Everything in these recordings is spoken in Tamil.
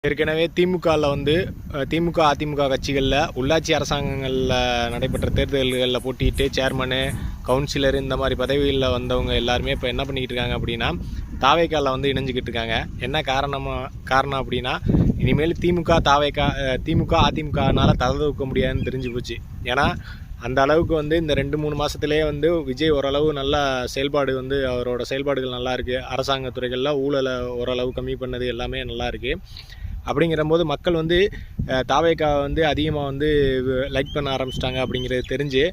ஏற்கனவே திமுகவில் வந்து திமுக அதிமுக கட்சிகளில் உள்ளாட்சி அரசாங்கங்களில் நடைபெற்ற தேர்தல்களில் போட்டிட்டு சேர்மனு கவுன்சிலர் இந்த மாதிரி பதவிகளில் வந்தவங்க எல்லாருமே இப்போ என்ன பண்ணிக்கிட்டு இருக்காங்க அப்படின்னா தாவேக்காவில் வந்து இணைஞ்சிக்கிட்டு இருக்காங்க. என்ன காரணம் அப்படின்னா இனிமேல் திமுக அதிமுகனால தலை தூக்க முடியாதுன்னு தெரிஞ்சு போச்சு. ஏன்னா அந்த அளவுக்கு வந்து இந்த 2-3 மாதத்துலேயே வந்து விஜய் ஓரளவு நல்லா செயல்பாடு வந்து அவரோட செயல்பாடுகள் நல்லா இருக்குது. அரசாங்க துறைகளில் ஊழலை ஓரளவு கம்மி பண்ணது எல்லாமே நல்லா இருக்குது. அப்படிங்கிறபோது மக்கள் வந்து தாவேக்காவை வந்து அதிகமாக வந்து லைக் பண்ண ஆரம்பிச்சிட்டாங்க. அப்படிங்கிறது தெரிஞ்சு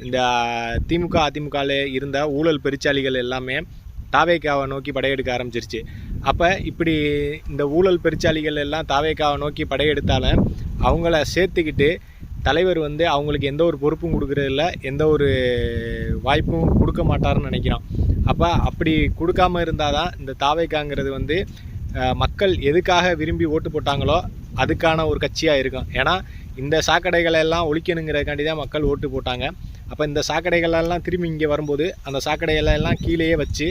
இந்த திமுக அதிமுகவில் இருந்த ஊழல் பெருச்சாளிகள் எல்லாமே தாவேக்காவை நோக்கி படையெடுக்க ஆரம்பிச்சிருச்சு. அப்போ இப்படி இந்த ஊழல் பெருச்சாளிகள் எல்லாம் தாவேக்காவை நோக்கி படையெடுத்தாலும் அவங்கள சேர்த்துக்கிட்டு தலைவர் வந்து அவங்களுக்கு எந்த ஒரு பொறுப்பும் கொடுக்குறதில்ல, எந்த ஒரு வாய்ப்பும் கொடுக்க மாட்டாருன்னு நினைக்கிறான். அப்போ அப்படி கொடுக்காமல் இருந்தால் தான் இந்த தாவேக்காங்கிறது வந்து மக்கள் எதுக்காக விரும்பி ஓட்டு போட்டாங்களோ அதுக்கான ஒரு கட்சியாக இருக்கும். ஏன்னா இந்த சாக்கடைகளை எல்லாம் ஒழிக்கணுங்கிறதுக்காண்டி தான் மக்கள் ஓட்டு போட்டாங்க. அப்போ இந்த சாக்கடைகளெல்லாம் திரும்பி இங்கே வரும்போது அந்த சாக்கடைகளெல்லாம் கீழேயே வச்சு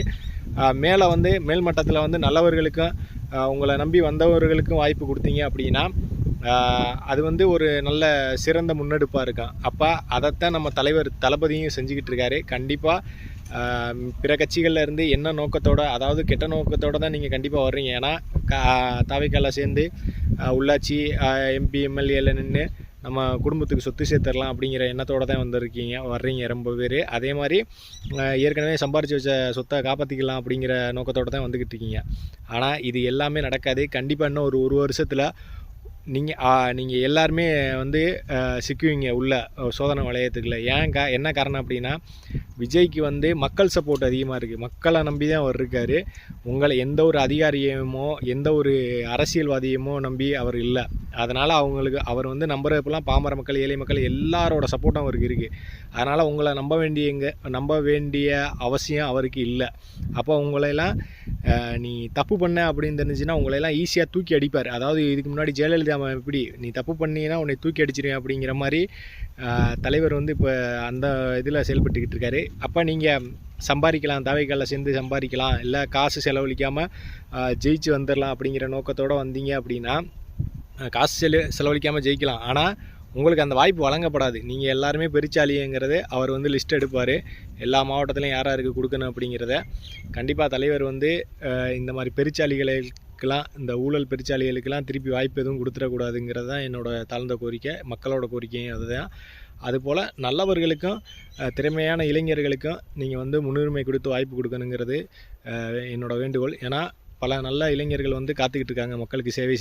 மேலே வந்து மேல்மட்டத்தில் வந்து நல்லவர்களுக்கும் உங்களை நம்பி வந்தவர்களுக்கும் வாய்ப்பு கொடுத்தீங்க அப்படின்னா அது வந்து ஒரு நல்ல சிறந்த முன்னெடுப்பாக இருக்கும். அப்போ அதைத்தான் நம்ம தலைவர் தளபதியும் செஞ்சுக்கிட்டு இருக்காரு. கண்டிப்பாக பிற கட்சிகளில் இருந்து என்ன நோக்கத்தோடு, அதாவது கெட்ட நோக்கத்தோடு தான் நீங்கள் கண்டிப்பாக வர்றீங்க. ஏன்னா தாவேக்காவில் சேர்ந்து உள்ளாட்சி எம்பி எம்எல்ஏல நின்று நம்ம குடும்பத்துக்கு சொத்து சேர்த்துடலாம் அப்படிங்கிற எண்ணத்தோடு தான் வர்றீங்க ரொம்ப பேர். அதே மாதிரி ஏற்கனவே சம்பாரித்து வச்ச சொத்தை காப்பாற்றிக்கலாம் அப்படிங்கிற நோக்கத்தோடு தான் வந்துக்கிட்டு இருக்கீங்க. ஆனால் இது எல்லாமே நடக்காது. கண்டிப்பாக இன்னும் ஒரு வருஷத்தில் நீங்கள் எல்லாருமே வந்து சிக்குவீங்க உள்ள சோதனை வளையத்துக்குள்ள. என்ன காரணம் அப்படின்னா விஜய்க்கு வந்து மக்கள் சப்போர்ட் அதிகமாக இருக்குது. மக்களை நம்பி தான் அவர் இருக்கார். உங்களை எந்த ஒரு அதிகாரியமோ எந்த ஒரு அரசியல்வாதியமோ நம்பி அவர் இல்லை. அதனால் அவர் வந்து நம்புறப்பெல்லாம் பாமர மக்கள், ஏழை மக்கள் எல்லாரோட சப்போர்ட்டும் அவருக்கு இருக்குது. அதனால் உங்களை நம்ப வேண்டிய அவசியம் அவருக்கு இல்லை. அப்போ உங்களையெல்லாம் நீ தப்பு பண்ண அப்படின்னு தெரிஞ்சுன்னா உங்களையெல்லாம் ஈஸியாக தூக்கி அடிப்பார். அதாவது இதுக்கு முன்னாடி ஜெயலலிதா எப்படி நீ தப்பு பண்ணினா உன்னை தூக்கி அடிச்சிருவேன் அப்படிங்கிற மாதிரி தலைவர் வந்து இப்போ அந்த இதில் செயல்பட்டுக்கிட்டு இருக்காரு. அப்போ நீங்கள் சம்பாதிக்கலாம், தாவேக்காவில் சேர்ந்து சம்பாதிக்கலாம், இல்லை காசு செலவழிக்காமல் ஜெயிச்சு வந்துடலாம் அப்படிங்கிற நோக்கத்தோடு வந்தீங்க அப்படின்னா காசு செலவழிக்காமல் ஜெயிக்கலாம். ஆனால் உங்களுக்கு அந்த வாய்ப்பு வழங்கப்படாது. நீங்கள் எல்லாருமே பெருச்சாளிங்கிறது அவர் வந்து லிஸ்ட் எடுப்பார். எல்லா மாவட்டத்துலையும் யாருக்கு கொடுக்கணும் அப்படிங்கிறத கண்டிப்பாக தலைவர் வந்து இந்த மாதிரி பெருச்சாளிகளுக்கெல்லாம், இந்த ஊழல் பெருச்சாளிகளுக்கெல்லாம் திருப்பி வாய்ப்பு எதுவும் கொடுத்துடக்கூடாதுங்கிறது தான் என்னோடய தாழ்ந்த கோரிக்கை. மக்களோட கோரிக்கையும் அதுதான். அதுபோல் நல்லவர்களுக்கும் திறமையான இளைஞர்களுக்கும் நீங்கள் வந்து முன்னுரிமை கொடுத்து வாய்ப்பு கொடுக்கணுங்கிறது என்னோடய வேண்டுகோள். ஏன்னா பல நல்ல இளைஞர்கள் வந்து காத்துக்கிட்டு இருக்காங்க மக்களுக்கு சேவை செய்ய.